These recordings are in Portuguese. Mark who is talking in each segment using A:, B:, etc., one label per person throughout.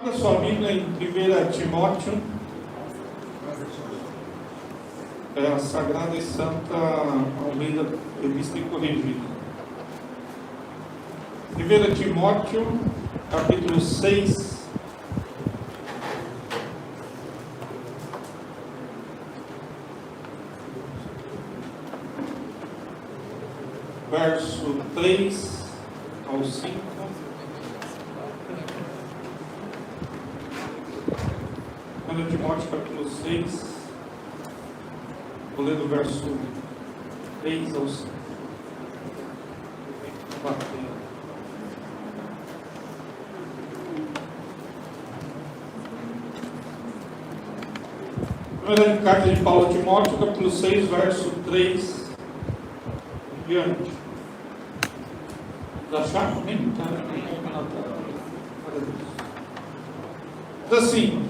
A: Abra sua Bíblia em 1 Timóteo, a Sagrada e Santa Almeida, Revista e Corrigida. 1 Timóteo, capítulo 6, verso 3 ao 5. 1 Timóteo capítulo 6, vou ler do verso 3 ao 5. Primeira carta de Paulo a Timóteo, capítulo 6, verso 3 em diante. Acharam? Diz assim: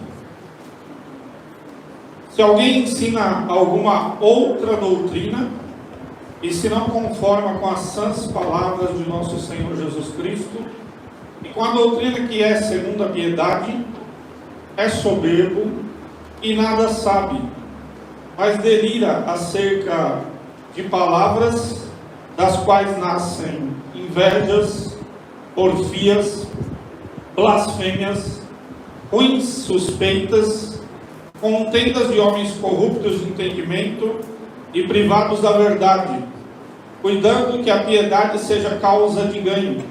A: se alguém ensina alguma outra doutrina, e se não conforma com as sãs palavras de nosso Senhor Jesus Cristo, e com a doutrina que é segundo a piedade, é soberbo e nada sabe, mas delira acerca de palavras das quais nascem invejas, porfias, blasfêmias, ruins suspeitas, contendas de homens corruptos de entendimento e privados da verdade, cuidando que a piedade seja causa de ganho.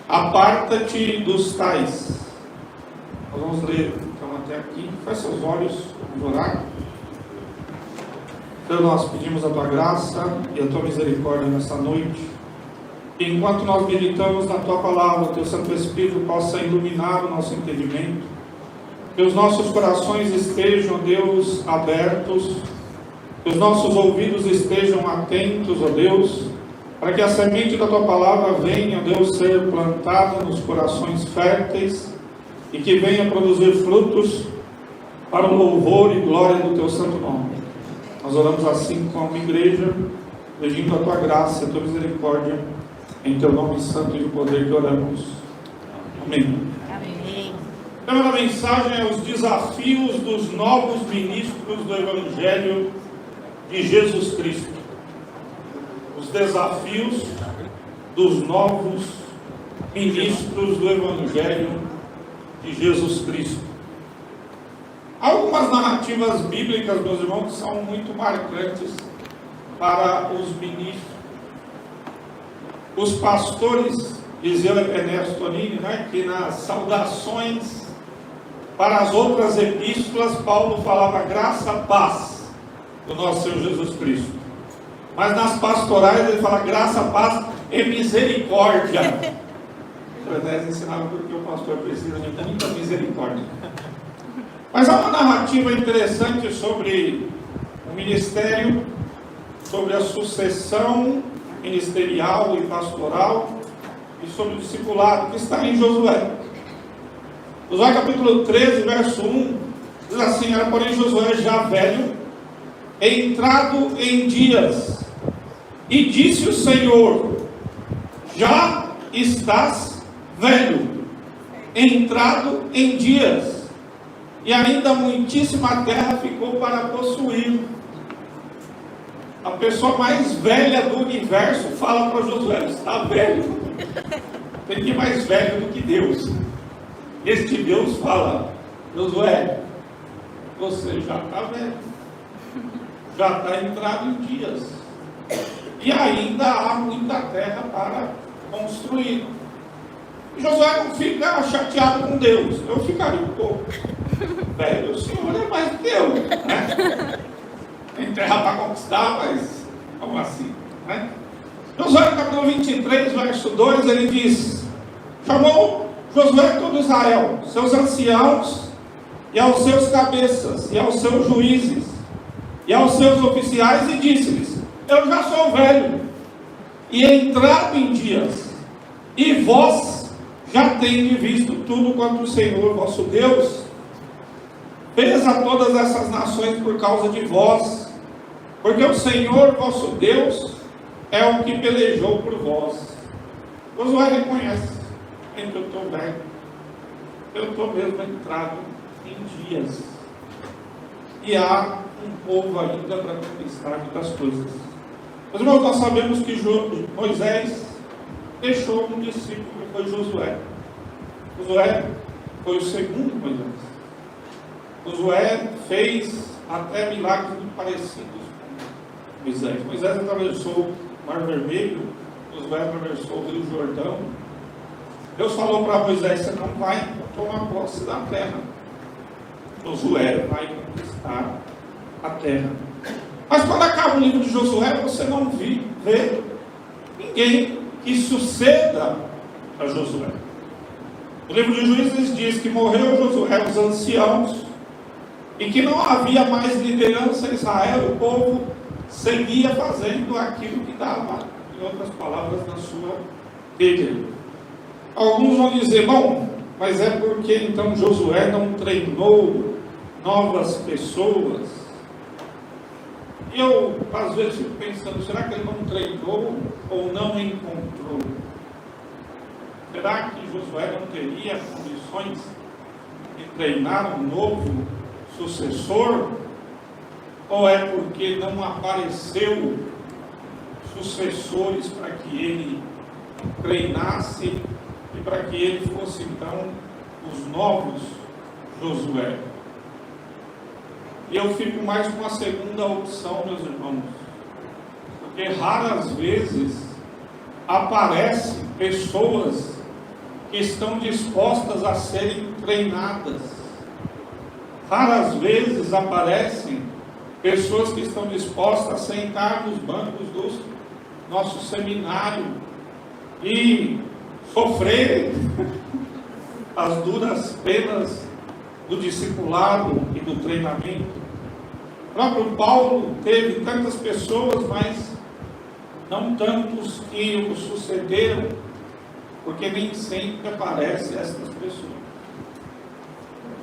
A: Aparta-te dos tais. Nós vamos ler então até aqui. Feche seus olhos, vamos orar. Senhor, nós pedimos a tua graça e a tua misericórdia nesta noite. E enquanto nós meditamos na tua palavra, o teu Santo Espírito possa iluminar o nosso entendimento, que os nossos corações estejam, Deus, abertos, que os nossos ouvidos estejam atentos, ó Deus, para que a semente da tua palavra venha, Deus, ser plantada nos corações férteis e que venha produzir frutos para o louvor e glória do teu santo nome. Nós oramos assim como igreja, pedindo a tua graça e a tua misericórdia, em teu nome santo e de poder que oramos. Amém.
B: Amém.
A: A primeira mensagem é os desafios dos novos ministros do Evangelho de Jesus Cristo. Os desafios dos novos ministros do Evangelho de Jesus Cristo. Há algumas narrativas bíblicas, meus irmãos, que são muito marcantes para os ministros. Os pastores, dizia Ernesto Tonini, que nas saudações para as outras epístolas, Paulo falava graça, paz do nosso Senhor Jesus Cristo. Mas nas pastorais ele fala graça, paz e misericórdia. O Ernesto ensinava porque o pastor precisa de muita misericórdia. Mas há uma narrativa interessante sobre o ministério, sobre a sucessão ministerial e pastoral e sobre o discipulado, que está em Josué. Josué capítulo 13, verso 1, diz assim: era porém Josué já velho, entrado em dias, e disse o Senhor: já estás velho, entrado em dias, e ainda muitíssima terra ficou para possuir. A pessoa mais velha do universo fala para Josué: está velho. Tem ninguém mais velho do que Deus. Este Deus fala: Josué, você já está velho, já está entrado em dias, e ainda há muita terra para construir. E Josué não fica chateado com Deus. Eu ficaria um pouco. Velho, o Senhor é mais que eu, né? Tem terra para conquistar, mas como assim, né? Josué capítulo 23, verso 2, ele diz: chamou Josué todo Israel, seus anciãos, e aos seus cabeças, e aos seus juízes, e aos seus oficiais, e disse-lhes: eu já sou velho, e entrado em dias, e vós já tendes visto tudo quanto o Senhor vosso Deus fez a todas essas nações por causa de vós, porque o Senhor vosso Deus é o que pelejou por vós. Josué reconhece: eu estou velho, eu estou mesmo entrado em dias. E há um povo ainda para conquistar muitas coisas. Mas, irmãos, nós sabemos que Moisés deixou um discípulo que foi Josué. Josué foi o segundo Moisés. Josué fez até milagres muito parecidos com Moisés. Moisés atravessou o Mar Vermelho, Josué atravessou o Rio Jordão. Deus falou para Moisés: você não vai tomar posse da terra. Josué vai conquistar a terra. Mas quando acaba o livro de Josué, você não vê ninguém que suceda a Josué. O livro de Juízes diz que morreu Josué, os anciãos, e que não havia mais liderança em Israel. O povo seguia fazendo aquilo que dava, em outras palavras, na sua telha. Alguns vão dizer: bom, mas é porque então Josué não treinou novas pessoas. E eu às vezes fico pensando: será que ele não treinou ou não encontrou? Será que Josué não teria condições de treinar um novo sucessor? Ou é porque não apareceu sucessores para que ele treinasse e para que ele fosse então os novos Josué? E eu fico mais com a segunda opção, meus irmãos, porque raras vezes aparecem pessoas que estão dispostas a serem treinadas. Raras vezes aparecem pessoas que estão dispostas a sentar nos bancos do nosso seminário e sofrerem as duras penas do discipulado e do treinamento. O próprio Paulo teve tantas pessoas, mas não tantos que o sucederam, porque nem sempre aparecem essas pessoas.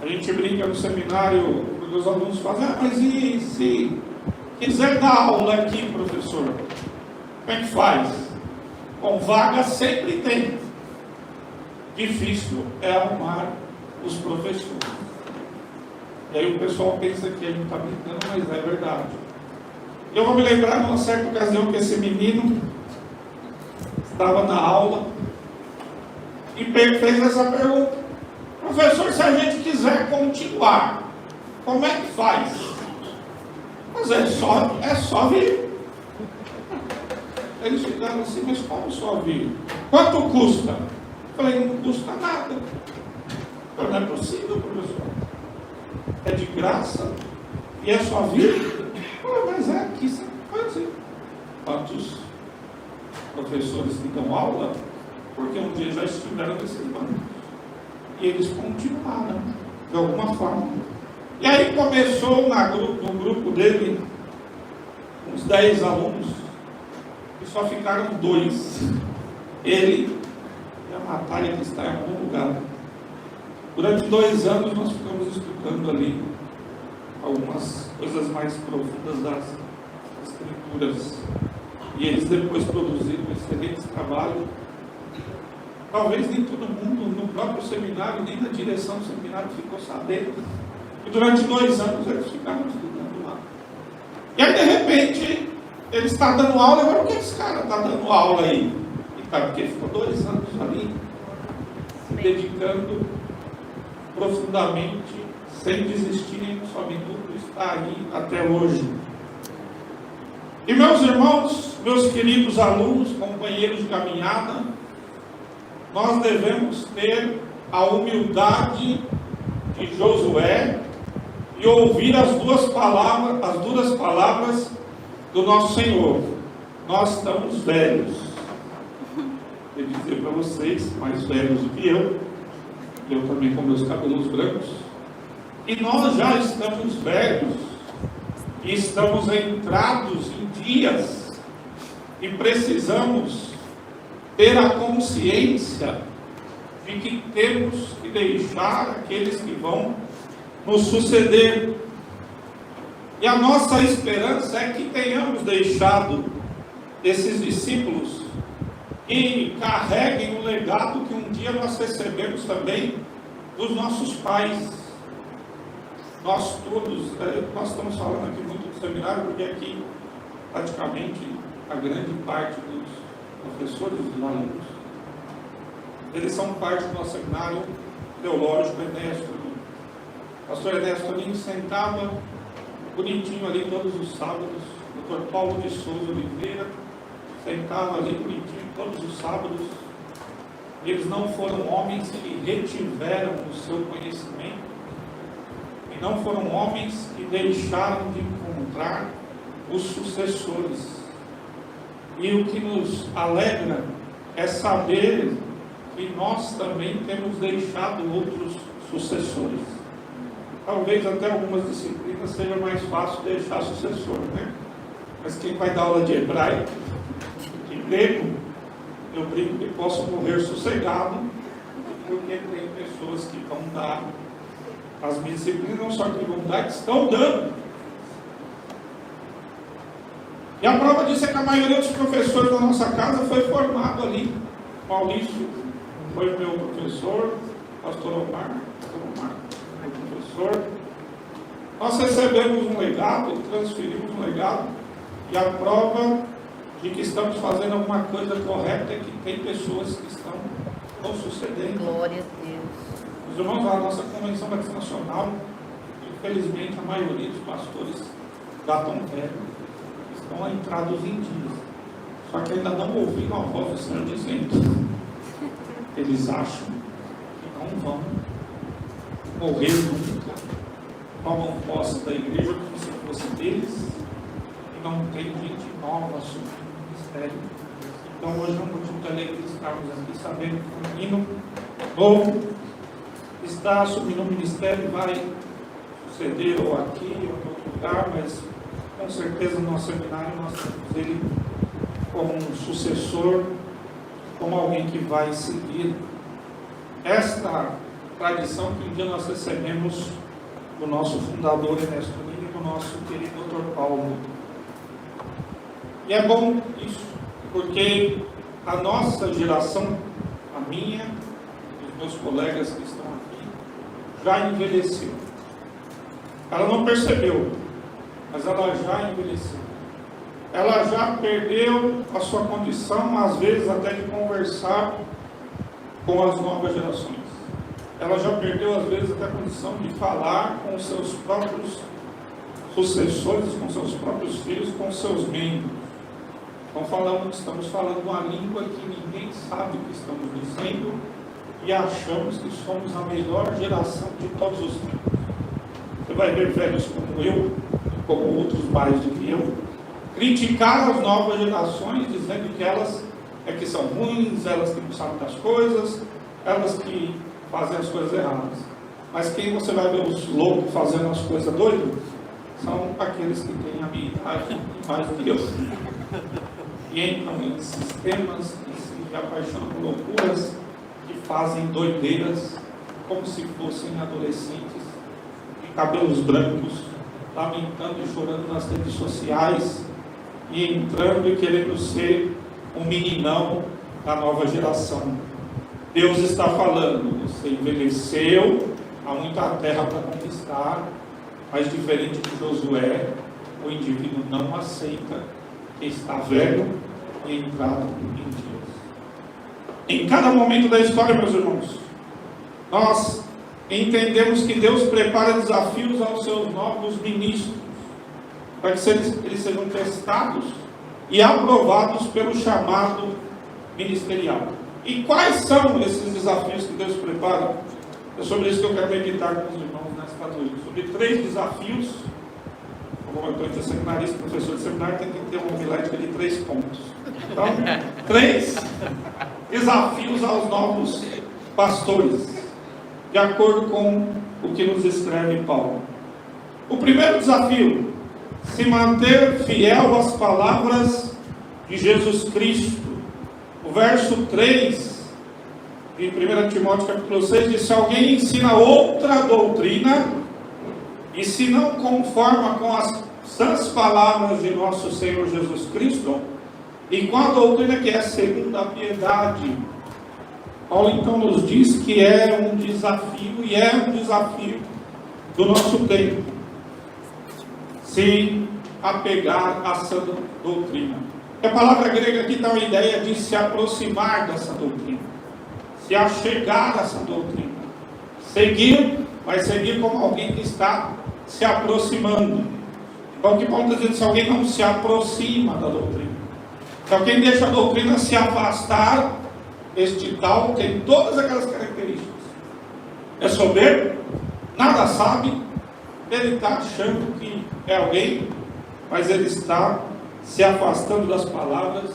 A: A gente brinca no seminário, porque os alunos falam: mas e se quiser dar aula aqui, professor? Como é que faz? Com vaga sempre tem. Difícil é arrumar os professores. E aí o pessoal pensa que a gente está brincando, mas é verdade. Eu vou me lembrar de uma certa ocasião que esse menino estava na aula e fez essa pergunta: professor, se a gente quiser continuar, como é que faz? Mas é só vir. Eles ficaram assim: mas como só vir? Quanto custa? Eu falei: não custa nada. Eu falei: não é possível, professor. É de graça e é só vir? Mas é aqui, você pode dizer. Quantos professores que dão aula, porque um dia já estiveram nesses bancos e eles continuaram de alguma forma. E aí começou no grupo dele uns 10 alunos e só ficaram 2, ele e a Natália, que está em algum lugar. Durante 2 anos nós ficamos estudando ali algumas coisas mais profundas das Escrituras. E eles depois produziram um excelente trabalho. Talvez nem todo mundo no próprio seminário, nem na direção do seminário ficou sabendo. E durante 2 anos eles ficaram estudando lá. E aí de repente ele está dando aula. Agora, o que esse cara está dando aula aí? E tá, porque ficou 2 anos ali se dedicando profundamente, sem desistir em um só minuto, está aí até hoje. E meus irmãos, meus queridos alunos, companheiros de caminhada, nós devemos ter a humildade de Josué e ouvir as duras palavras do nosso Senhor: nós estamos velhos. Quero dizer para vocês, mais velhos do que eu também com meus cabelos brancos, e nós já estamos velhos, e estamos entrados em dias, e precisamos ter a consciência de que temos que deixar aqueles que vão nos suceder. E a nossa esperança é que tenhamos deixado esses discípulos que carreguem o legado que um dia nós recebemos também dos nossos pais. Nós todos, nós estamos falando aqui muito do seminário, porque aqui praticamente a grande parte dos professores e dos alunos, eles são parte do nosso seminário teológico Ernesto. O pastor Ernesto ali sentava bonitinho ali todos os sábados. O Dr. Paulo de Souza Oliveira sentava ali bonitinho todos os sábados. Eles não foram homens que retiveram o seu conhecimento, e não foram homens que deixaram de encontrar os sucessores. E o que nos alegra é saber que nós também temos deixado outros sucessores. Talvez até algumas disciplinas seja mais fácil deixar sucessor, né? Mas quem vai dar aula de hebraico, de grego, eu brinco que posso morrer sossegado, porque tem pessoas que vão dar as minhas disciplinas, não só que vão dar, que estão dando. E a prova disso é que a maioria dos professores da nossa casa foi formado ali. Maurício foi meu professor, pastor Omar, meu professor. Nós recebemos um legado, transferimos um legado, e a prova de que estamos fazendo alguma coisa correta é que tem pessoas que estão nos sucedendo.
B: Glória a Deus.
A: Os irmãos da nossa convenção nacional, infelizmente a maioria dos pastores já estão velhos, estão entrados em dias, só que ainda não ouviram a voz do Senhor dizendo. Eles acham que não vão morrer nunca, tomam posse da igreja como se fosse deles, e não tem gente nova assumindo o ministério. Então hoje é um motivo de alegria estarmos aqui, sabendo que um menino novo está assumindo o ministério e vai suceder ou aqui ou em outro lugar, mas com certeza no nosso seminário nós temos ele como um sucessor, como alguém que vai seguir esta tradição que um dia nós recebemos do nosso fundador Ernesto Lima e do nosso querido Dr. Paulo. E é bom isso, porque a nossa geração, a minha, os meus colegas que estão aqui, já envelheceu. Ela não percebeu, mas ela já envelheceu. Ela já perdeu a sua condição, às vezes até de conversar com as novas gerações. Ela já perdeu, às vezes, até a condição de falar com os seus próprios sucessores, com seus próprios filhos, com seus membros. Então estamos falando uma língua que ninguém sabe o que estamos dizendo e achamos que somos a melhor geração de todos os tempos. Você vai ver velhos como eu, como outros mais do que eu, criticar as novas gerações, dizendo que elas é que são ruins, elas que não sabem das coisas, elas que fazem as coisas erradas. Mas quem você vai ver os loucos fazendo as coisas doidas, são aqueles que têm a minha idade e mais do que eu. E entram em sistemas que se apaixonam por loucuras, que fazem doideiras, como se fossem adolescentes, de cabelos brancos, lamentando e chorando nas redes sociais, e entrando e querendo ser um meninão da nova geração. Deus está falando, você envelheceu, há muita terra para conquistar, mas diferente de Josué, o indivíduo não aceita que está velho e entrado em Deus. Em cada momento da história, meus irmãos, nós entendemos que Deus prepara desafios aos seus novos ministros, para que eles sejam testados e aprovados pelo chamado ministerial. E quais são esses desafios que Deus prepara? É sobre isso que eu quero meditar com os irmãos nesta noite. Sobre 3 desafios. Como eu estou seminarista, professor de seminário, tem que ter uma homilética de 3 pontos. Então, 3 desafios aos novos pastores, de acordo com o que nos escreve Paulo. O primeiro desafio: se manter fiel às palavras de Jesus Cristo. O verso 3 de 1 Timóteo capítulo 6 diz: se alguém ensina outra doutrina e se não conforma com as sãs palavras de nosso Senhor Jesus Cristo e com a doutrina que é segundo a piedade Paulo então nos diz que é um desafio, e é um desafio do nosso tempo, se apegar a essa doutrina. A palavra grega aqui dá uma ideia de se aproximar dessa doutrina, se achegar a essa doutrina, seguir, mas seguir como alguém que está se aproximando. Então o que Paulo está dizendo, se alguém não se aproxima da doutrina, se alguém deixa a doutrina se afastar, este tal tem todas aquelas características. É soberbo, nada sabe, ele está achando que é alguém, mas ele está se afastando das palavras.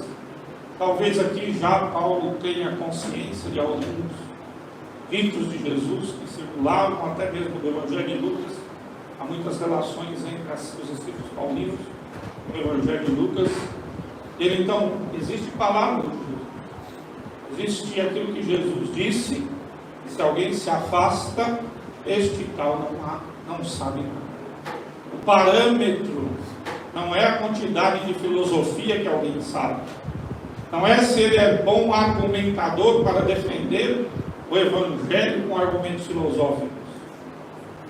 A: Talvez aqui já Paulo tenha consciência de alguns ritos de Jesus que circulavam até mesmo do Evangelho de Lucas. Há muitas relações entre os escritos paulinos e o Evangelho de Lucas. Ele então, existe palavra de Jesus, existe aquilo que Jesus disse, e se alguém se afasta, este tal não sabe nada. O parâmetro não é a quantidade de filosofia que alguém sabe, não é se ele é bom argumentador para defender o Evangelho com argumentos filosóficos.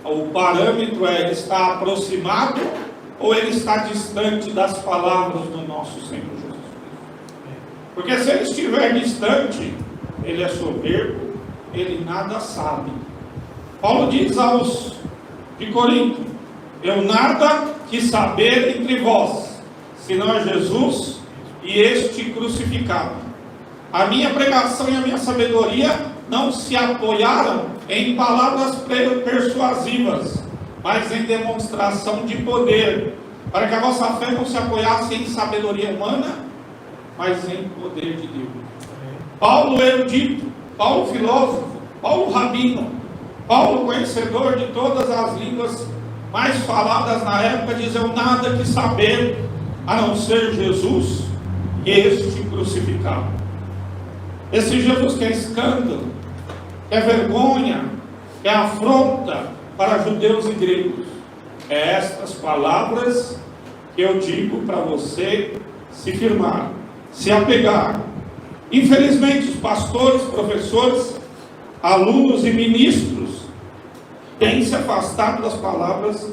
A: O parâmetro é: ele está aproximado ou ele está distante das palavras do nosso Senhor Jesus Cristo? Porque se ele estiver distante, ele é soberbo, ele nada sabe. Paulo diz aos de Corinto: eu nada quis saber entre vós, senão é Jesus e este crucificado. A minha pregação e a minha sabedoria não se apoiaram em palavras persuasivas, mas em demonstração de poder, para que a vossa fé não se apoiasse em sabedoria humana, mas em poder de Deus. Paulo erudito, Paulo filósofo, Paulo rabino, Paulo conhecedor de todas as línguas mais faladas na época, diz: eu nada que saber a não ser Jesus e este crucificado. Esse Jesus que é escândalo, que é vergonha, que é afronta para judeus e gregos. É estas palavras que eu digo para você se firmar, se apegar. Infelizmente, os pastores, professores, alunos e ministros têm se afastado das palavras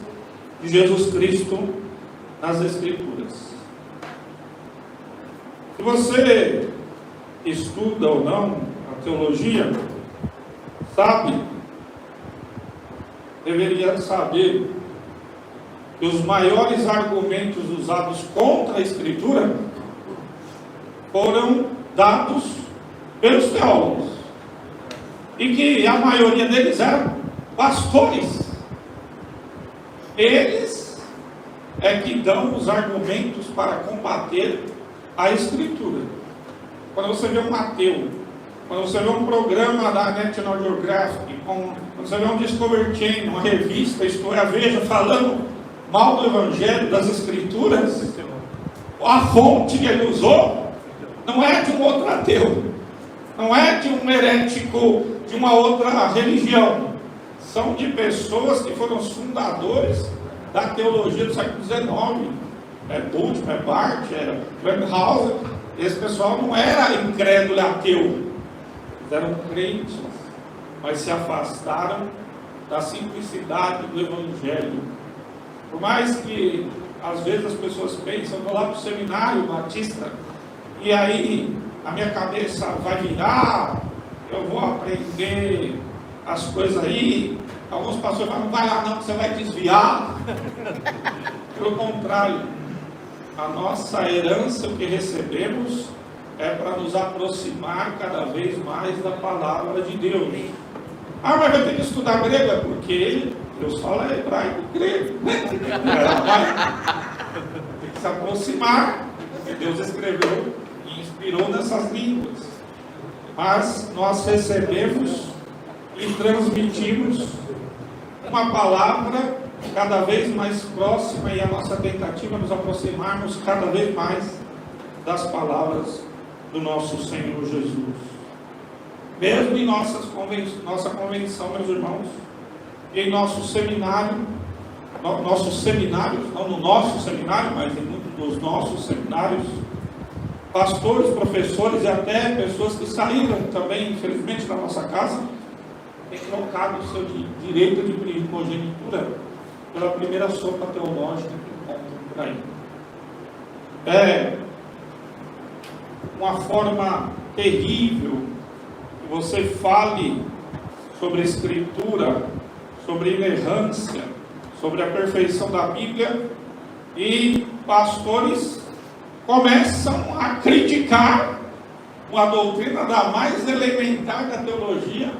A: de Jesus Cristo nas Escrituras. Se você estuda ou não a teologia, deveria saber que os maiores argumentos usados contra a Escritura foram dados pelos teólogos, e que a maioria deles eram pastores. Eles é que dão os argumentos para combater a Escritura. Quando você vê um ateu, quando você vê um programa da National Geographic, quando você vê um Discovery Channel, uma revista, isto é, a Veja, falando mal do Evangelho, das Escrituras, a fonte que ele usou não é de um outro ateu, não é de um herético de uma outra religião, são de pessoas que foram os fundadores da teologia do século XIX. É Bultmann, é Barth, é Webhauser. Esse pessoal não era incrédulo, ateu, eles eram crentes, mas se afastaram da simplicidade do Evangelho. Por mais que às vezes as pessoas pensam: eu vou lá para o seminário batista e aí a minha cabeça vai virar, eu vou aprender as coisas aí. Alguns pastores falam: não vai lá não, que você vai desviar. Pelo contrário, a nossa herança, o que recebemos, é para nos aproximar cada vez mais da palavra de Deus. Ah, mas vai ter que estudar grego? Porque Deus fala hebraico, grego. Tem que se aproximar, porque Deus escreveu e inspirou nessas línguas. Mas nós recebemos e transmitimos uma palavra cada vez mais próxima, e a nossa tentativa é nos aproximarmos cada vez mais das palavras do nosso Senhor Jesus. Mesmo em nossa convenção, meus irmãos, em nosso seminário, nossos seminários, não no nosso seminário, mas em muitos dos nossos seminários, pastores, professores e até pessoas que saíram também, infelizmente, da nossa casa, têm trocado o seu direito de primogenitura pela primeira sopa teológica que encontram por aí. É uma forma terrível que você fale sobre a Escritura, sobre inerrância, sobre a perfeição da Bíblia, e pastores começam a criticar uma doutrina da mais elementar da teologia,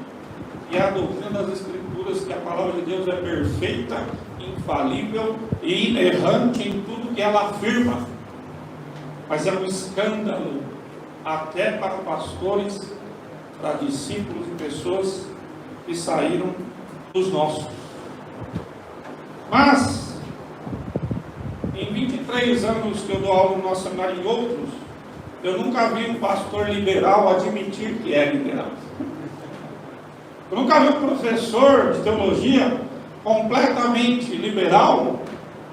A: que é a doutrina das Escrituras, que a palavra de Deus é perfeita, infalível e inerrante em tudo que ela afirma. Mas é um escândalo até para pastores, para discípulos e pessoas que saíram dos nossos. Mas, em 23 anos que eu dou aula no nosso seminário e outros, eu nunca vi um pastor liberal admitir que é liberal. Eu nunca vi um professor de teologia completamente liberal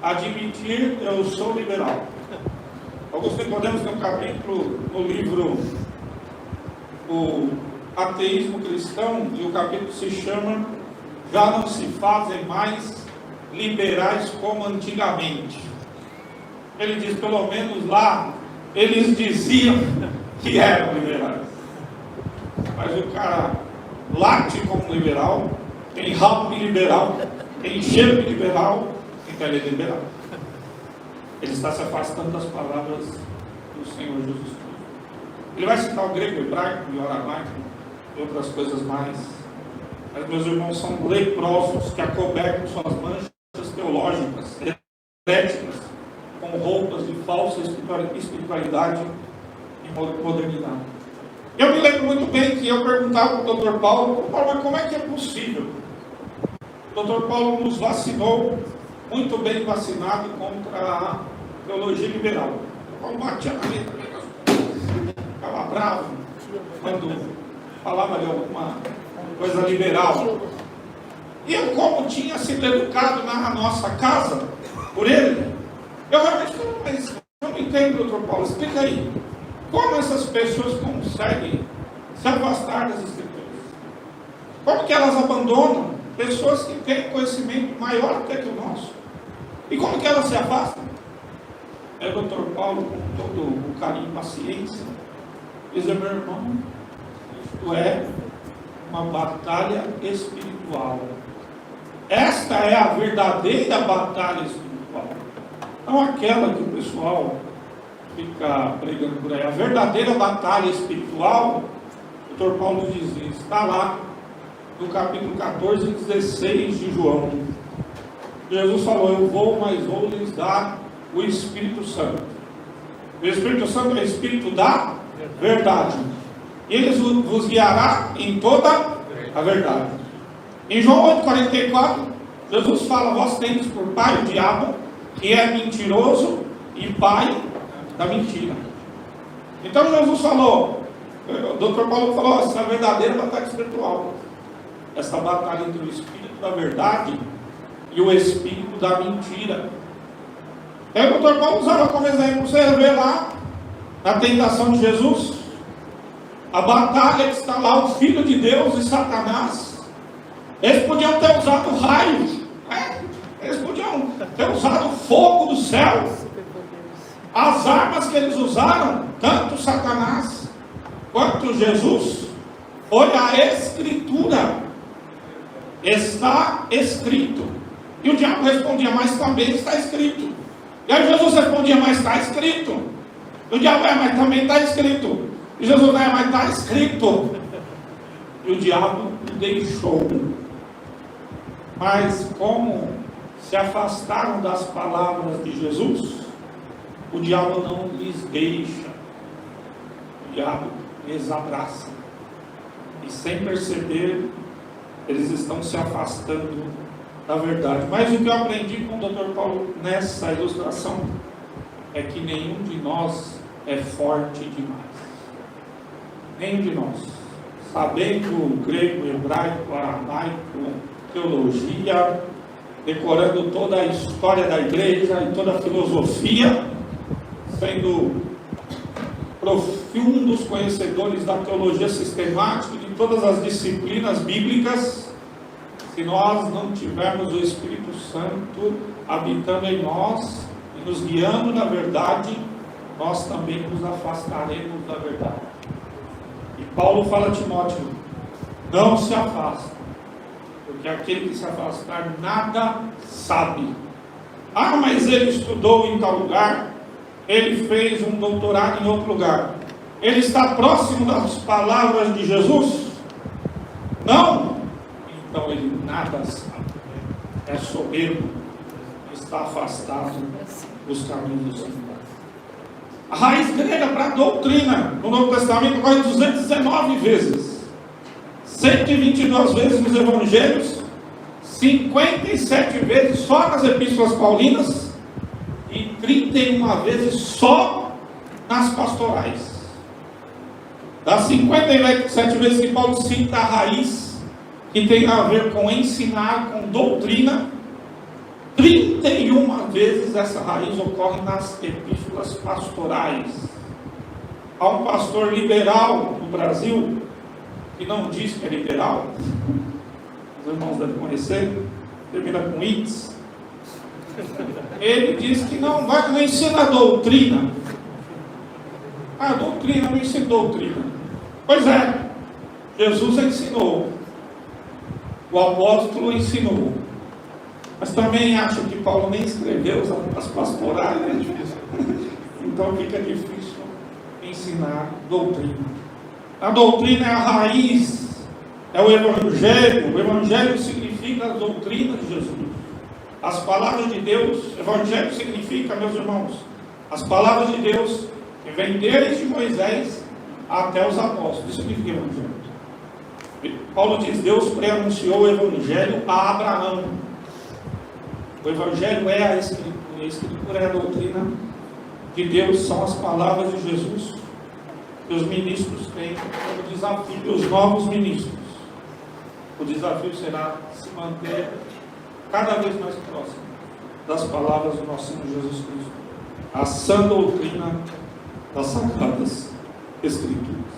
A: admitir eu sou liberal. Augusto Nicodemus tem um capítulo no livro O Ateísmo Cristão, e o capítulo se chama Já não se fazem mais liberais como antigamente. Ele diz, pelo menos lá, eles diziam que eram liberais. Mas o cara late como liberal, tem rabo de liberal, tem cheiro de liberal, então ele é liberal. Ele está se afastando das palavras do Senhor Jesus Cristo. Ele vai citar o grego, o hebraico e o aramaico e outras coisas mais. Mas meus irmãos são leprosos que acobertam suas manchas teológicas, heréticas, com roupas de falsa espiritualidade e modernidade. Eu me lembro muito bem que eu perguntava para o Dr. Paulo, mas como é que é possível? O Dr. Paulo nos vacinou, muito bem vacinado, contra a teologia liberal. O Paulo batia na letra, ficava bravo quando falava de alguma coisa liberal. E eu, como tinha sido educado na nossa casa por ele, eu realmente falei, mas eu não entendo, Dr. Paulo, explica aí. Como essas pessoas conseguem se afastar das Escrituras? Como que elas abandonam pessoas que têm conhecimento maior até que o nosso? E como que elas se afastam? É o Dr. Paulo, com todo o carinho e paciência, diz, meu irmão, isto é uma batalha espiritual. Esta é a verdadeira batalha espiritual. Não aquela que o pessoal fica pregando por aí. A verdadeira batalha espiritual, o Dr. Paulo diz, está lá no capítulo 14 e 16 de João. Jesus falou, eu vou, mas vou lhes dar o Espírito Santo. O Espírito Santo é o Espírito da verdade. Ele vos guiará em toda a verdade. Em João 8,44, Jesus fala, vós tendes por pai o diabo, que é mentiroso e pai da mentira. Então Jesus falou, o Dr. Paulo falou, essa é a verdadeira batalha espiritual. Essa batalha entre o Espírito da verdade e o Espírito da mentira. Aí o Dr. Paulo usava como exemplo, você vê lá, na tentação de Jesus, a batalha que está lá, o Filho de Deus e Satanás. Eles podiam ter usado raios, eles podiam ter usado fogo do céu. As armas que eles usaram, tanto Satanás quanto Jesus, foi a Escritura. Está escrito. E o diabo respondia, mas também está escrito. E aí Jesus respondia, mas está escrito. E o diabo, mas também está escrito. E Jesus, mas está escrito. E o diabo o deixou. Mas como se afastaram das palavras de Jesus, o diabo não lhes deixa. O diabo lhes abraça. E sem perceber, eles estão se afastando da verdade. Mas o que eu aprendi com o Dr. Paulo nessa ilustração é que nenhum de nós é forte demais. Nenhum de nós. Sabendo grego, hebraico, aramaico, teologia, decorando toda a história da igreja e toda a filosofia, sendo profundos conhecedores da teologia sistemática e de todas as disciplinas bíblicas, se nós não tivermos o Espírito Santo habitando em nós e nos guiando na verdade, nós também nos afastaremos da verdade. E Paulo fala a Timóteo: não se afasta, porque aquele que se afastar nada sabe. Ah, mas ele estudou em tal lugar, ele fez um doutorado em outro lugar, ele está próximo das palavras de Jesus? Não. Então ele nada sabe, é soberbo, está afastado dos caminhos do Senhor. A raiz grega para a doutrina no Novo Testamento ocorre 219 vezes, 122 vezes nos Evangelhos, 57 vezes só nas Epístolas Paulinas e 31 vezes só nas pastorais. Das 57 vezes que Paulo cita a raiz, que tem a ver com ensinar, com doutrina, 31 vezes essa raiz ocorre nas epístolas pastorais. Há um pastor liberal no Brasil que não diz que é liberal, os irmãos devem conhecer, termina com Itz. Ele diz que não ensina a doutrina. A doutrina não ensina doutrina. Pois é, Jesus ensinou, o apóstolo ensinou, mas também acho que Paulo nem escreveu as pastorais, né? Então fica difícil ensinar doutrina. A doutrina é a raiz, é o Evangelho. O Evangelho significa a doutrina de Jesus. As palavras de Deus, Evangelho significa, meus irmãos, as palavras de Deus que vêm desde Moisés até os apóstolos. Isso significa Evangelho. Paulo diz: Deus pré-anunciou o Evangelho a Abraão. O Evangelho é a Escritura, e a Escritura é a doutrina de Deus, são as palavras de Jesus que os ministros têm como desafio, os novos ministros. O desafio será se manter cada vez mais próximo das palavras do nosso Senhor Jesus Cristo, a sã doutrina das Sagradas Escrituras.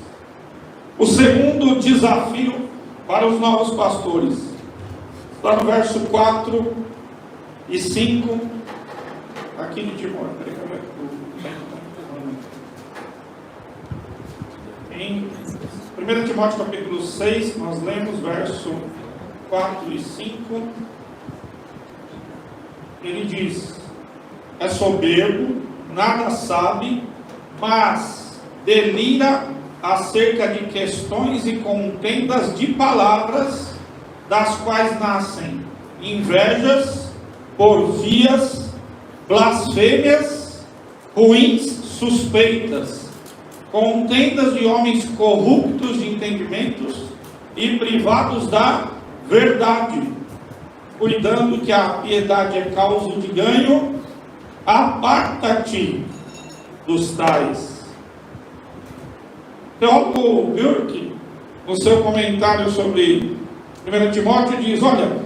A: O segundo desafio para os novos pastores está no verso 4 e 5 aqui de Timóteo. Em 1 Timóteo capítulo 6, nós lemos verso 4 e 5. Ele diz: é soberbo, nada sabe, mas delira acerca de questões e contendas de palavras, das quais nascem invejas, porfias, blasfêmias, ruins suspeitas, contendas de homens corruptos de entendimentos e privados da verdade, cuidando que a piedade é causa de ganho. Aparta-te dos tais. Teólogo Burke, no seu comentário sobre 1 Timóteo, diz: olha,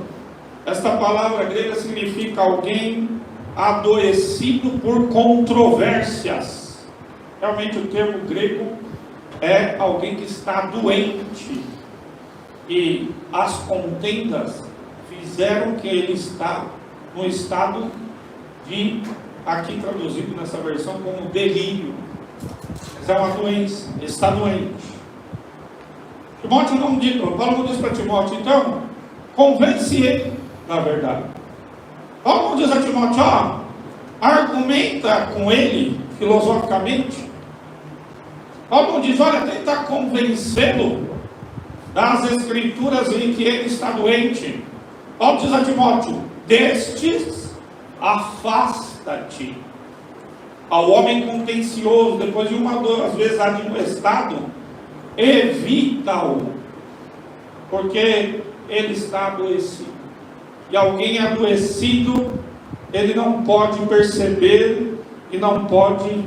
A: esta palavra grega significa alguém adoecido por controvérsias. Realmente o termo grego é alguém que está doente, e as contendas fizeram que ele está no estado de, aqui traduzido nessa versão como delírio. Essa é uma doença, ele está doente. Timóteo não diz, Paulo não diz para Timóteo: então, convence ele da verdade. Paulo não diz a Timóteo: argumenta com ele filosoficamente. Paulo não diz: olha, tenta convencê-lo das escrituras em que ele está doente. Paulo diz a Timóteo: destes afasta-te. Ao homem contencioso, depois de uma ou duas vezes admoestado, evita-o, porque ele está adoecido. E alguém adoecido, ele não pode perceber e não pode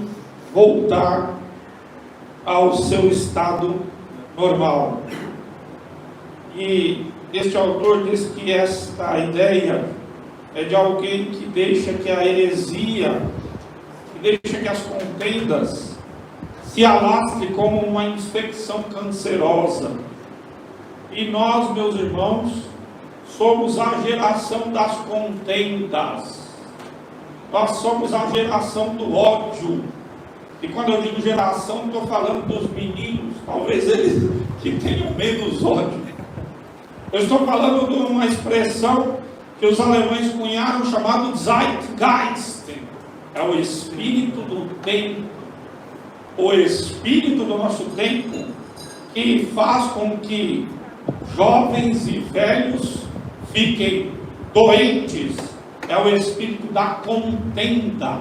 A: voltar ao seu estado normal. E este autor diz que esta ideia é de alguém que deixa que a heresia, que deixa que as contendas se alastre como uma infecção cancerosa. E nós, meus irmãos, somos a geração das contendas. Nós somos a geração do ódio. E quando eu digo geração, estou falando dos meninos, talvez eles que tenham menos ódio. Eu estou falando de uma expressão que os alemães cunharam, chamado Zeitgeist. É o espírito do tempo. O espírito do nosso tempo, que faz com que jovens e velhos fiquem doentes. É o espírito da contenda,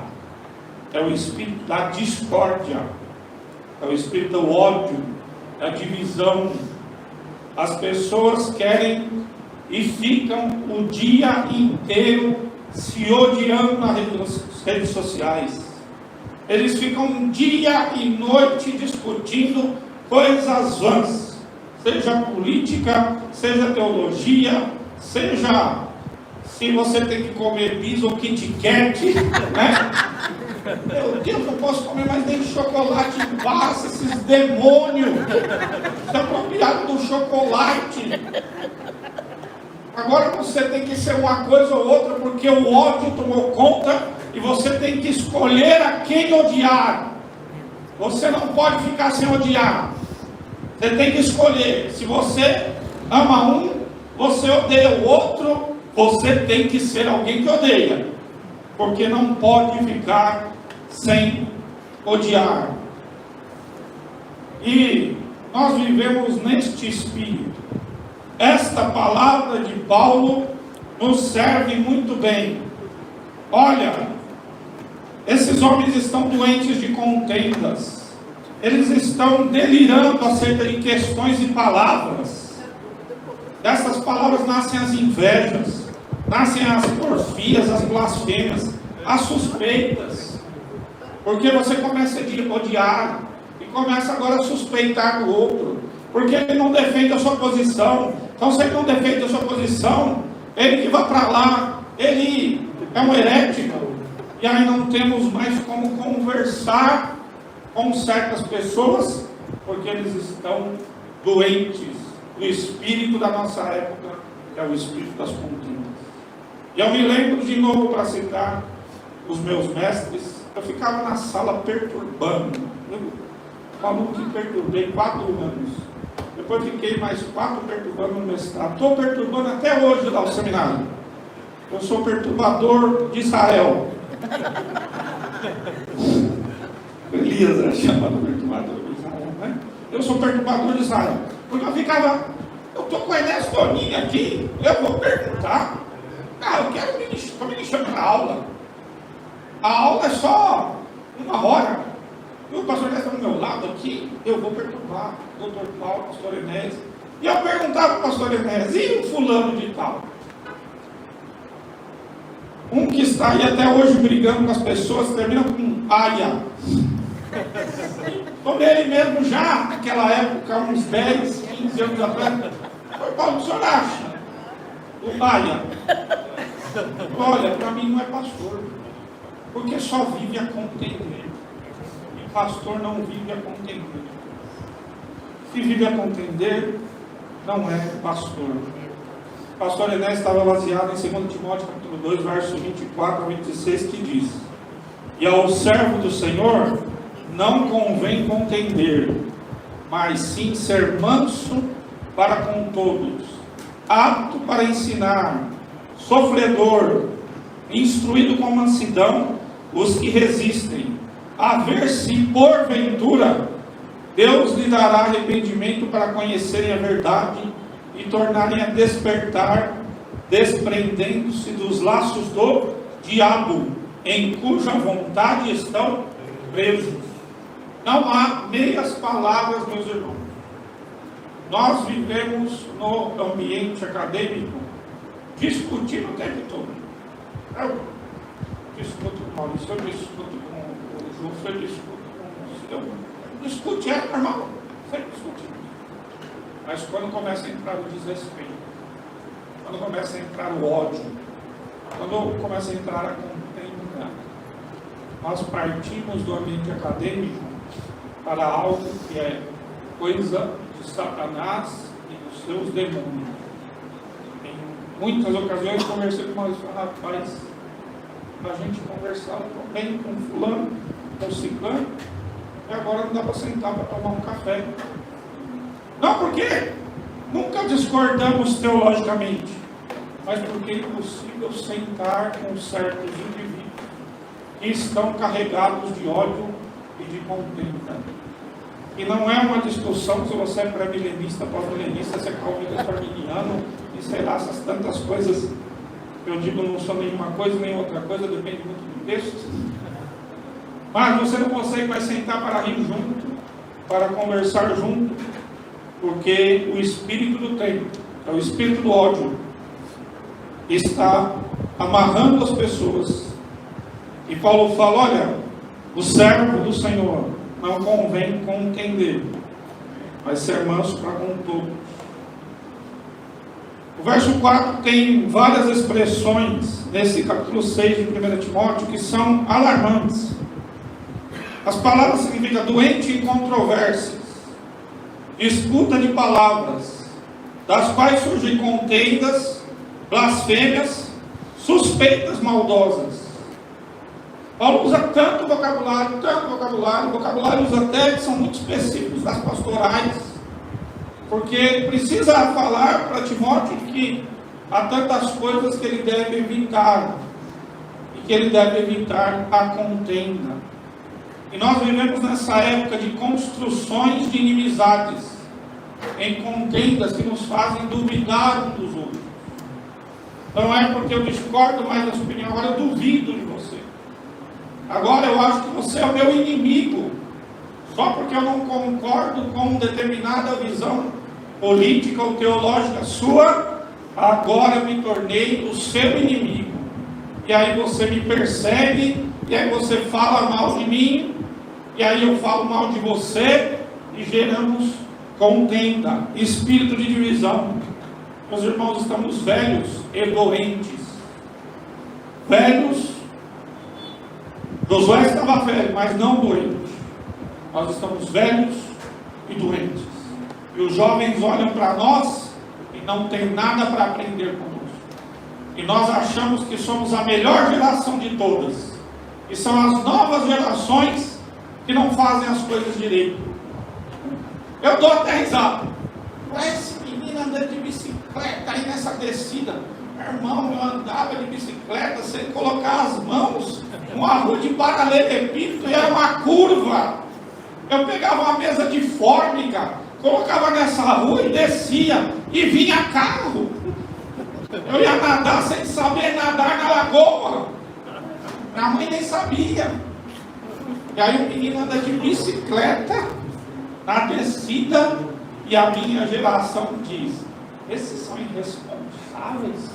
A: é o espírito da discórdia, é o espírito do ódio, da divisão. As pessoas querem e ficam o dia inteiro se odiando nas redes sociais. Eles ficam dia e noite discutindo coisas vãs, seja política, seja teologia, seja se você tem que comer bis ou Kit Kat, né? Meu Deus, não posso comer mais nem chocolate em paz, esses demônios se apropriaram do chocolate. Agora você tem que ser uma coisa ou outra, porque o ódio tomou conta e você tem que escolher a quem odiar. Você não pode ficar sem odiar. Você tem que escolher. Se você ama um, você odeia o outro, você tem que ser alguém que odeia, porque não pode ficar sem odiar. E nós vivemos neste espírito. Esta palavra de Paulo nos serve muito bem. Olha, esses homens estão doentes de contendas. Eles estão delirando acerca de questões e palavras. Dessas palavras nascem as invejas, nascem as porfias, as blasfêmias, as suspeitas. Porque você começa a odiar e começa agora a suspeitar do outro, porque ele não defende a sua posição. Então, se ele não defende a sua posição, ele que vai para lá, ele é um herético. E aí não temos mais como conversar com certas pessoas, porque eles estão doentes. O espírito da nossa época é o espírito das contendas. E eu me lembro de novo, para citar os meus mestres, eu ficava na sala perturbando. Eu, maluco que perturbei 4 anos. Depois fiquei mais 4 perturbando no mestrado. Estou perturbando até hoje lá o seminário. Eu sou perturbador de Israel. Elias era chamado perturbador de Israel, né? Eu sou perturbador de Israel. Porque eu ficava, eu estou com a Inés Toninho aqui, eu vou perguntar. Eu quero me chamar na aula. A aula é só 1 hora. E o pastor Inés está do meu lado aqui, eu vou perturbar o doutor Paulo, o pastor Inés. E eu perguntava para o pastor Inés, e o fulano de tal? Um que está aí até hoje brigando com as pessoas, termina com aia. Como ele mesmo já, naquela época, uns 10, 15 anos atrás, foi Paulo, o senhor acha? O aia. Olha, para mim não é pastor, porque só vive a contender. E pastor não vive a contender. Se vive a contender, não é pastor. O pastor Enéas estava baseado em 2 Timóteo capítulo 2, verso 24 a 26, que diz: e ao servo do Senhor não convém contender, mas sim ser manso para com todos, apto para ensinar, sofredor, instruído com mansidão os que resistem, a ver se porventura Deus lhe dará arrependimento para conhecerem a verdade e tornarem a despertar, desprendendo-se dos laços do diabo, em cuja vontade estão presos. Não há meias palavras, meus irmãos. Nós vivemos no ambiente acadêmico discutindo o tempo todo. Eu discuto com o Maurício, eu discuto com o Júlio, eu discuto com o Silvio. Discute é normal, sempre discutindo. Mas quando começa a entrar o desrespeito, quando começa a entrar o ódio, quando começa a entrar a contenda, nós partimos do ambiente acadêmico
B: para algo que é coisa de Satanás e dos seus demônios. Em muitas ocasiões conversei com uma rapaz, a gente conversava bem com fulano, com ciclano, e agora não dá para sentar para tomar um café. Não porque nunca discordamos teologicamente, mas porque é impossível sentar com certos indivíduos que estão carregados de ódio e de contenda. E não é uma discussão se você é pré-milenista, pós-milenista, se é calvinista, arminiano, e sei lá, essas tantas coisas. Eu digo, não sou nenhuma coisa, nem outra coisa, depende muito do texto. Mas você não consegue mais sentar para rir junto, para conversar junto, porque o espírito do tempo, é o espírito do ódio, está amarrando as pessoas. E Paulo fala, olha, o servo do Senhor não convém contender, mas ser manso para com todos. O verso 4 tem várias expressões nesse capítulo 6 de 1 Timóteo que são alarmantes. As palavras significam doente em controvérsias, disputa de palavras, das quais surgem contendas, blasfêmias, suspeitas maldosas. Paulo usa tanto vocabulários até que são muito específicos das pastorais, porque ele precisa falar para Timóteo que há tantas coisas que ele deve evitar, e que ele deve evitar a contenda. E nós vivemos nessa época de construções de inimizades, em contendas que nos fazem duvidar uns dos outros. Não é porque eu discordo mais da sua opinião, agora eu duvido de você. Agora eu acho que você é o meu inimigo, só porque eu não concordo com determinada visão política ou teológica sua, agora eu me tornei o seu inimigo. E aí você me persegue, e aí você fala mal de mim, e aí eu falo mal de você, e geramos contenda, espírito de divisão. Meus irmãos, estamos velhos e doentes. Velhos, Josué estava velho, mas não doente. Nós estamos velhos e doentes. E os jovens olham para nós e não tem nada para aprender conosco. E nós achamos que somos a melhor geração de todas. E são as novas gerações que não fazem as coisas direito. Eu dou até risada. Esse menino anda de bicicleta aí nessa descida. Meu irmão, eu andava de bicicleta, se ele colocar as mãos, uma rua de paralelepípedo e era uma curva. Eu pegava uma mesa de fórmica, colocava nessa rua e descia, e vinha carro. Eu ia nadar sem saber nadar na lagoa. Minha mãe nem sabia. E aí o menino anda de bicicleta na descida, e a minha geração diz: esses são irresponsáveis.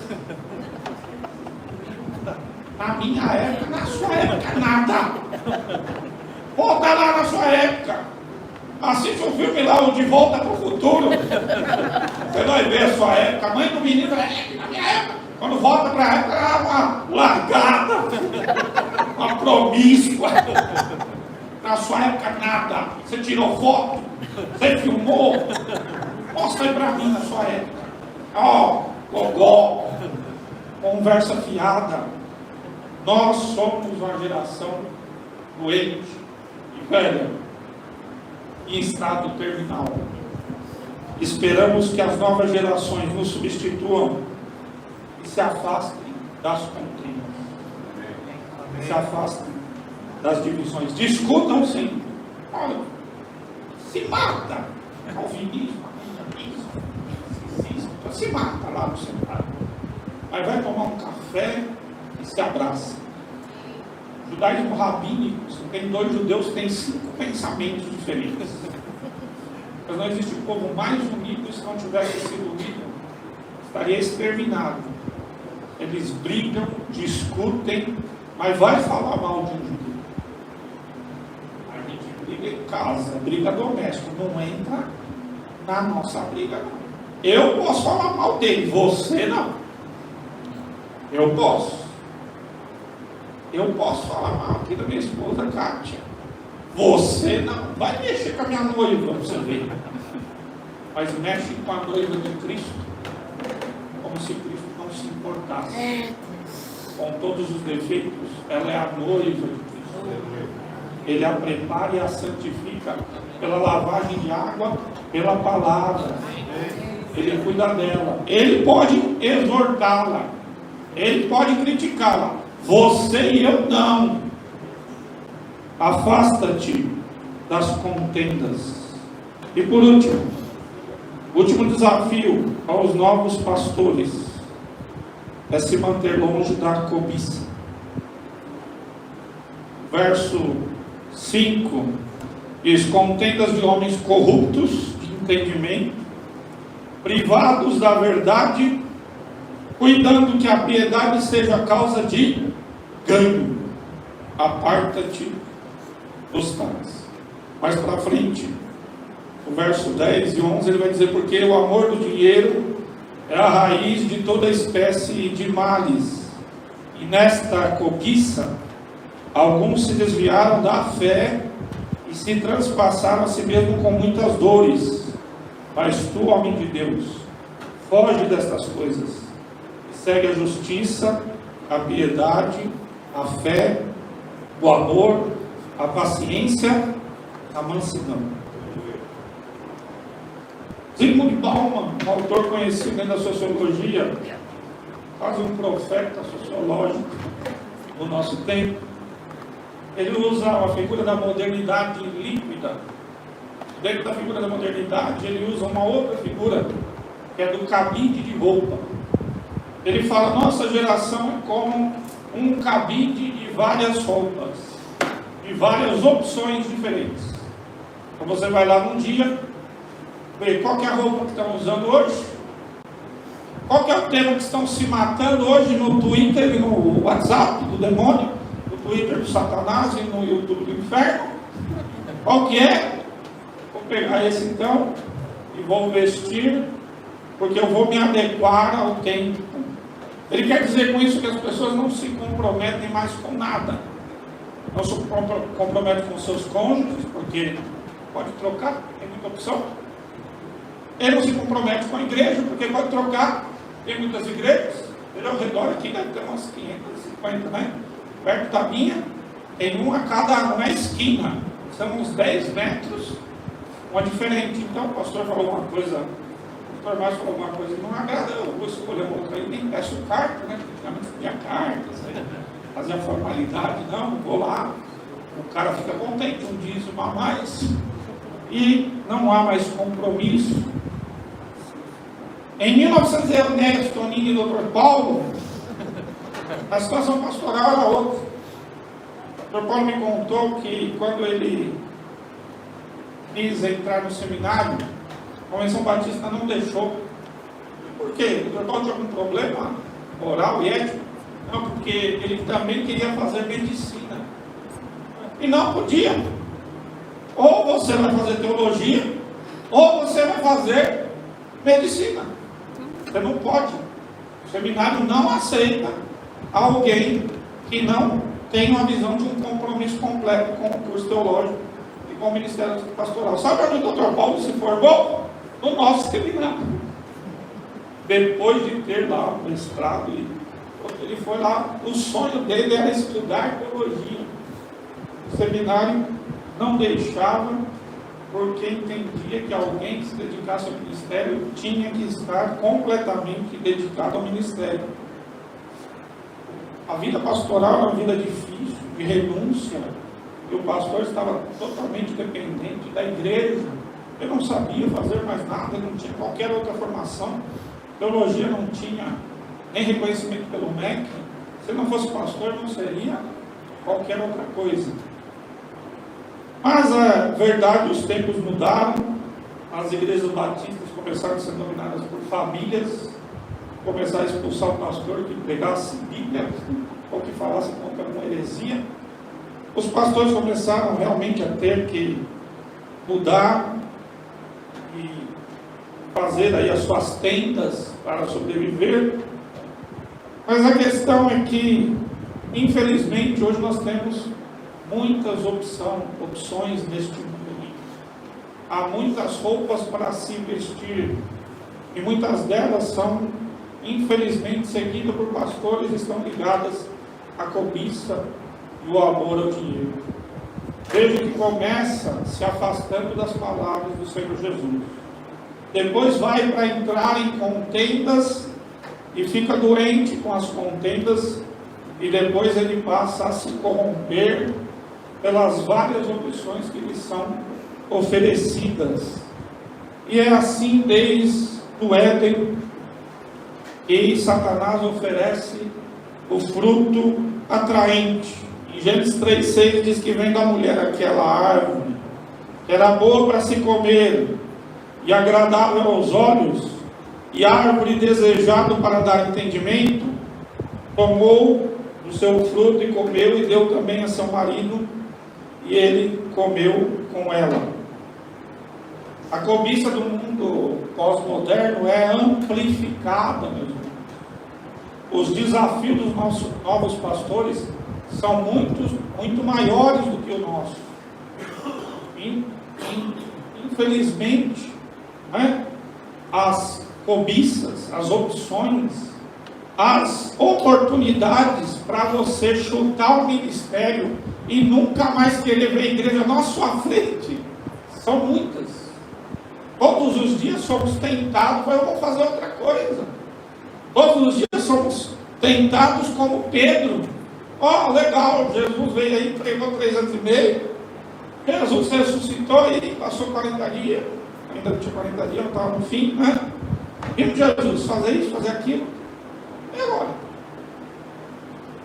B: Na minha época, na sua época, nada. Volta lá na sua época. Assiste um filme lá, o De Volta para o Futuro. Você vai ver a sua época. A mãe do menino fala: na minha época. Quando volta para a época, era uma largada, uma promíscua. Na sua época, nada. Você tirou foto? Você filmou? Mostra aí para mim na sua época. Ó, gogó, conversa fiada. Nós somos uma geração doente e velha, em estado terminal. Esperamos que as novas gerações nos substituam e se afastem das contendas, se afastem das divisões. Discutam sim. Olha, se mata. Calvinismo, se mata lá no cenário. Aí vai tomar um café e se abraça. Judaísmo rabínico, você tem 2 judeus que têm 5 pensamentos diferentes. Mas não existe um povo mais unido, se não tivesse sido unido, estaria exterminado. Eles brigam, discutem, mas vai falar mal de um judeu. A gente briga em casa, briga doméstica, não entra na nossa briga, não. Eu posso falar mal dele, você não. Eu posso falar mal aqui da minha esposa Kátia.
A: Você não vai mexer com a minha noiva, você vê. Mas mexe com a noiva de Cristo, como se Cristo não se importasse. Com todos os defeitos, ela é a noiva de Cristo. Ele a prepara e a santifica pela lavagem de água, pela palavra. Ele cuida dela. Ele pode exortá-la. Ele pode criticá-la. Você e eu não. Afasta-te das contendas. E por último, último desafio aos novos pastores é se manter longe da cobiça. Verso 5 diz: contendas de homens corruptos de entendimento, privados da verdade, cuidando que a piedade seja causa de ganho. Aparta-te dos tais. Mais para frente, no verso 10 e 11, ele vai dizer: porque o amor do dinheiro é a raiz de toda espécie de males, e nesta cobiça alguns se desviaram da fé e se transpassaram a si mesmo com muitas dores. Mas tu, homem de Deus, foge destas coisas e segue a justiça, a piedade, a fé, o amor, a paciência, a mansidão. Zygmunt Bauman, um autor conhecido dentro da sociologia, quase um profeta sociológico do nosso tempo, ele usa a figura da modernidade líquida. Dentro da figura da modernidade, ele usa uma outra figura, que é do cabide de roupa. Ele fala: nossa geração é como um cabide de várias roupas, de várias opções diferentes. Então você vai lá num dia, vê qual que é a roupa que estão usando hoje, qual que é o tema que estão se matando hoje no Twitter e no WhatsApp do demônio, no Twitter do Satanás e no YouTube do inferno. Qual que é? Vou pegar esse então e vou vestir, porque eu vou me adequar ao tempo. Ele quer dizer com isso que as pessoas não se comprometem mais com nada. Não se comprometem com seus cônjuges, porque pode trocar, tem muita opção. Ele não se compromete com a igreja, porque pode trocar, tem muitas igrejas. Ele ao redor aqui deve ter umas 550, né? Perto da minha, tem uma a cada esquina. São uns 10 metros, uma diferente. Então o pastor falou uma coisa, o pastor Márcio falou uma coisa que não agrada, eu vou escolher uma outra aí, nem peço carta, né? Antigamente tinha carta, fazia formalidade, não, vou lá, o cara fica contente, um dízimo a mais, e não há mais compromisso. Em 1910, Toninho e Dr. Paulo, a situação pastoral era outra. O Dr. Paulo me contou que quando ele quis entrar no seminário, a Convenção Batista não deixou. Por quê? O Dr. Paulo tinha algum problema moral e ético? Não, porque ele também queria fazer medicina. E não podia. Ou você vai fazer teologia, ou você vai fazer medicina. Você não pode. O seminário não aceita alguém que não tem uma visão de um compromisso completo com o curso teológico e com o ministério pastoral. Sabe onde o Dr. Paulo se formou? No nosso seminário. Depois de ter lá o mestrado, ele foi lá, o sonho dele era estudar teologia. O seminário não deixava, porque entendia que alguém que se dedicasse ao ministério tinha que estar completamente dedicado ao ministério. A vida pastoral era uma vida difícil, de renúncia, e o pastor estava totalmente dependente da igreja. Ele não sabia fazer mais nada, não tinha qualquer outra formação. Teologia não tinha nem reconhecimento pelo MEC. Se não fosse pastor, não seria qualquer outra coisa. Mas a verdade, os tempos mudaram, as igrejas batistas começaram a ser dominadas por famílias, começaram a expulsar o pastor que pregasse Bíblia, ou que falasse contra uma heresia. Os pastores começaram realmente a ter que mudar e fazer aí as suas tendas para sobreviver. Mas a questão é que, infelizmente, hoje nós temos
B: muitas opções neste mundo. Há muitas roupas para se vestir, e muitas delas são, infelizmente, seguidas por pastores e estão ligadas à cobiça e o amor ao dinheiro. Veja que começa se afastando das palavras do Senhor Jesus. Depois vai para entrar em contendas e fica doente com as contendas, e depois ele passa a se corromper pelas várias opções que lhe são oferecidas. E é assim desde o Éden que Satanás oferece o fruto atraente. Em Gênesis 3,6 diz que vem da mulher aquela árvore, que era boa para se comer, e agradável aos olhos, e árvore desejada para dar entendimento. Tomou do seu fruto e comeu, e deu também a seu marido, e ele comeu com ela. A cobiça do mundo pós-moderno é amplificada, meus irmãos. Os desafios dos nossos novos pastores são muito maiores do que o nosso. Infelizmente, né, as cobiças, as opções, as oportunidades para você chutar o ministério e nunca mais querer ver a igreja na sua frente são muitas. Todos os dias somos tentados, mas eu vou fazer outra coisa. Todos os dias somos tentados como Pedro. Legal, Jesus veio aí, pregou 3 anos e meio, Jesus ressuscitou e passou 40 dias, ainda não tinha 40 dias, estava no fim, né? Vimos Jesus fazer isso, fazer aquilo, e agora?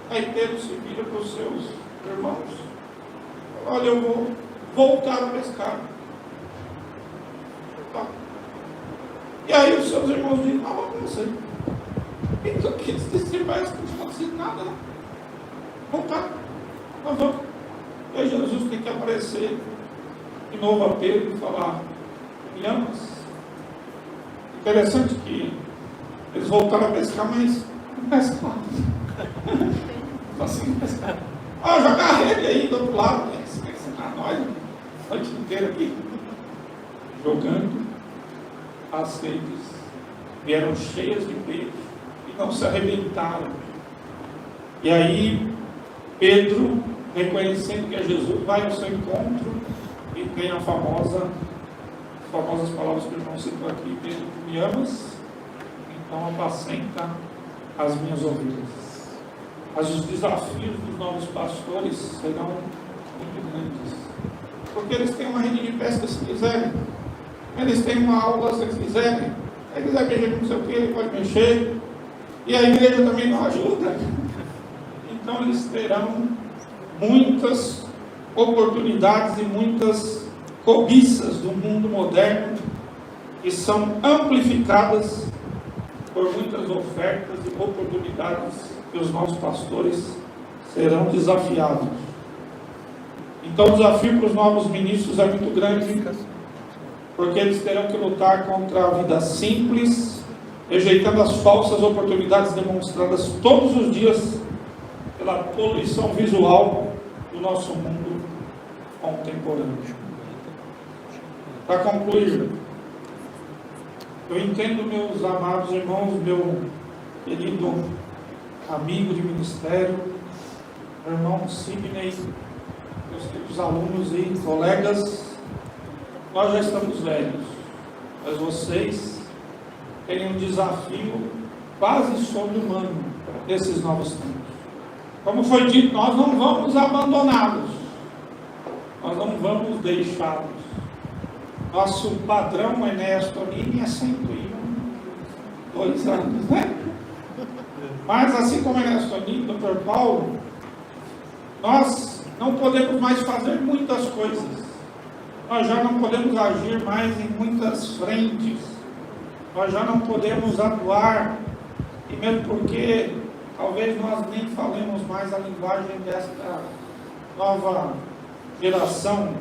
B: Aí Pedro se vira para os seus irmãos: olha, eu vou voltar a pescar. E aí os seus irmãos dizem: vamos com você. Então, que eles disseram: mas não aconteceu nada, né? Voltar, nós vamos. E aí Jesus tem que aparecer de novo a Pedro e falar: me amas? Interessante que eles voltaram a pescar, mas não pescaram. Não assim pescar. Joga a rede aí do outro lado, né? Esquece nós, a noite inteira aqui, jogando. As redes vieram cheias de peixe e não se arrebentaram. E aí Pedro, reconhecendo que é Jesus, vai ao seu encontro e tem as famosas palavras que o irmão citou aqui: Pedro, tu me amas? Então apacenta as minhas ovelhas. Os desafios dos novos pastores serão muito grandes, porque eles têm uma rede de pesca se quiserem, eles têm uma aula se eles quiserem, ele quiser mexer com não sei o que, ele pode mexer, e a igreja também não ajuda. Então eles terão muitas oportunidades e muitas cobiças do mundo moderno, que são amplificadas por muitas ofertas e oportunidades que os nossos pastores serão desafiados. Então o desafio para os novos ministros é muito grande, porque eles terão que lutar contra a vida simples, rejeitando as falsas oportunidades demonstradas todos os dias pela poluição visual do nosso mundo contemporâneo. Para concluir, eu entendo, meus amados irmãos, meu querido amigo de ministério, irmão Sidney, meus queridos alunos e colegas, nós já estamos velhos, mas vocês têm um desafio quase sobre-humano nesses novos tempos. Como foi dito, nós não vamos abandoná-los, nós não vamos deixá-los. Nosso padrão Enéas Tonini é 102 anos, né? Mas assim como Enéas Tonini, Dr. Paulo, nós não podemos mais fazer muitas coisas. Nós já não podemos agir mais em muitas frentes. Nós já não podemos atuar, e mesmo porque talvez nós nem falemos mais a linguagem desta nova geração.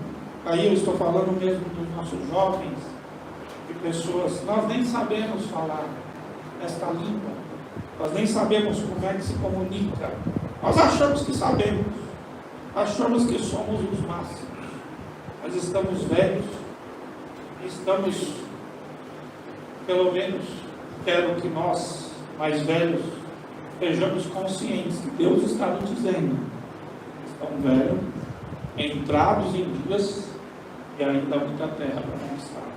B: Aí eu estou falando mesmo dos nossos jovens e pessoas. Nós nem sabemos falar esta língua. Nós nem sabemos como é que se comunica. Nós achamos que sabemos. achamos que somos os máximos, mas estamos velhos, estamos, pelo menos, quero que nós, mais velhos, sejamos conscientes que Deus está nos dizendo: estão velhos, entrados em dias e ainda há muita terra para conquistar.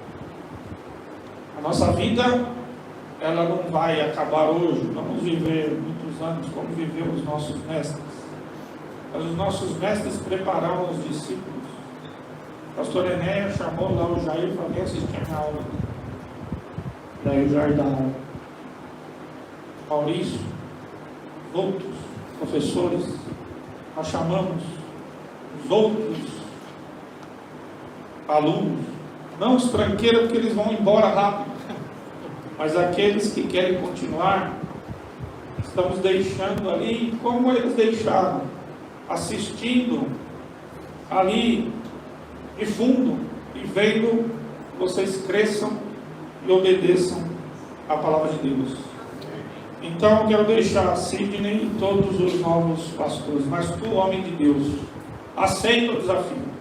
B: A nossa vida, ela não vai acabar hoje, vamos viver muitos anos como viveu os nossos mestres. Mas os nossos mestres prepararam os discípulos. O pastor Enéas chamou lá o Jair para vir assistir a minha aula. Daí o Jair da aula. Maurício, outros professores, nós chamamos os outros alunos, não os tranqueiros, porque eles vão embora rápido, mas aqueles que querem continuar, estamos deixando ali, como eles deixaram, assistindo ali de fundo e vendo que vocês cresçam e obedeçam a palavra de Deus. Então eu quero deixar a Sidney e todos os novos pastores, mas tu, homem de Deus, aceita o desafio.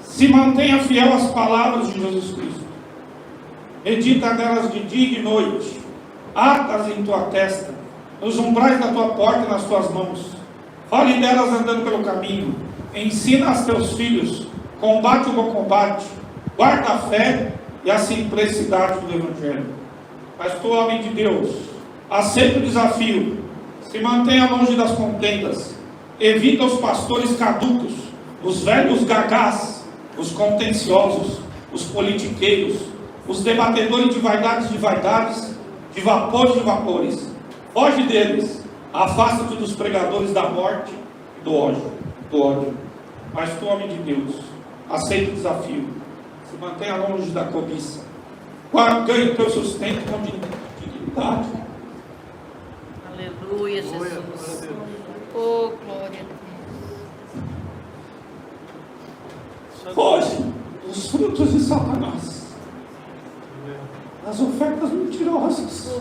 B: Se mantenha fiel às palavras de Jesus Cristo. Medita nelas de dia e de noite. Ata-as em tua testa, nos umbrais da tua porta e nas tuas mãos. Fale delas andando pelo caminho. Ensina aos teus filhos. Combate o bom combate. Guarda a fé e a simplicidade do Evangelho. Mas tu, homem de Deus, aceita o desafio. Se mantenha longe das contendas. Evita os pastores caducos, os velhos gagás, os contenciosos, os politiqueiros, os debatedores de vaidades, de vapores. Foge deles. Afasta-te dos pregadores da morte e do ódio. Mas tu, homem de Deus, aceita o desafio. Se mantenha longe da cobiça. Ganhe o teu sustento com dignidade.
C: Aleluia, Jesus. Oh, glória a Deus.
B: Foge dos frutos de Satanás, das ofertas mentirosas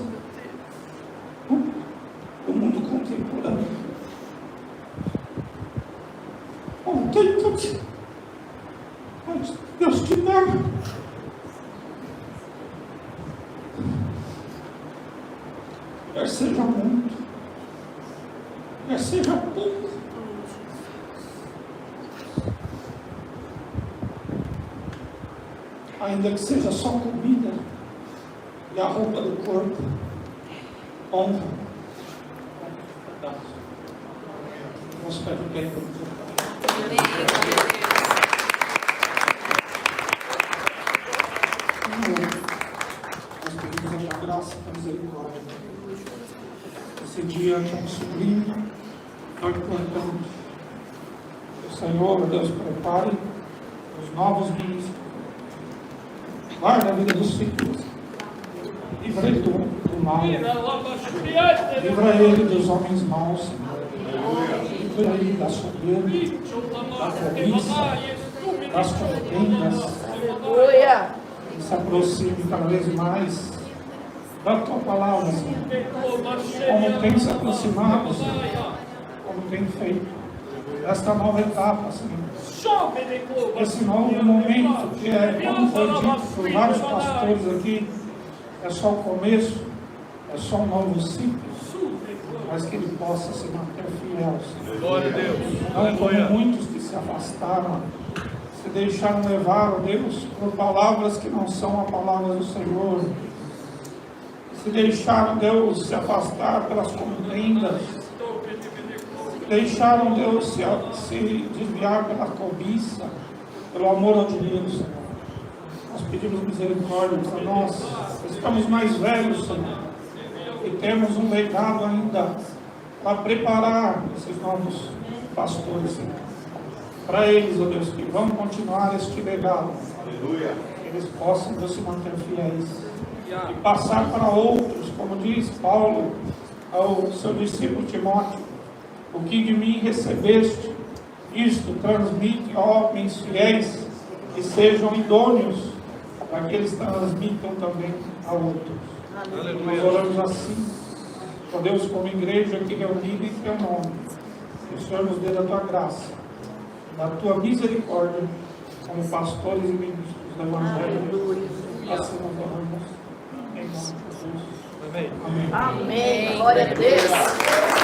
B: do mundo contemporâneo. Contenta-te, mas Deus te dá. Quer seja muito, quer seja pouco, ainda que seja só comida e a roupa do corpo, honra. Vamos ficar de pé para nós pedimos a graça e a misericórdia. Esse dia tão sublime, tão importante. O Senhor, Deus, prepare os novos ministros. Guarda a vida dos filhos. Livra ele do mal. Livra ele dos homens maus, Senhor. Livra ele da soberba, da cobiça, das contendas. Que se aproxime cada vez mais da tua palavra, Senhor. Como tem se aproximado, Senhor. Como tem feito. Esta nova etapa, Senhor. Esse novo momento que é, como foi dito por vários pastores aqui, é só o começo, é só um novo ciclo, mas que ele possa se manter fiel, Senhor.
D: Glória a Deus.
B: Não como muitos que se afastaram, se deixaram levar, ó Deus, por palavras que não são a palavra do Senhor, se deixaram, Deus, se afastar pelas contendas, deixaram, Deus, se desviar pela cobiça, pelo amor ao dinheiro, Senhor. Nós pedimos misericórdia para nós, estamos mais velhos, Senhor, e temos um legado ainda para preparar esses novos pastores, Senhor. Para eles, ó Deus, que vão continuar este legado.
D: Aleluia.
B: Que eles possam, Deus, se manter fiéis e passar para outros, como diz Paulo ao seu discípulo Timóteo: o que de mim recebeste, isto transmite a homens fiéis que sejam idôneos, para que eles transmitam também a outros. Nós oramos assim, ó Deus, como igreja aqui reunida em teu nome, que o Senhor nos dê da tua graça, da tua misericórdia, como pastores e ministros do Evangelho. Assim nós oramos. Em nome de Jesus. Amém.
C: Amém. Glória a Deus.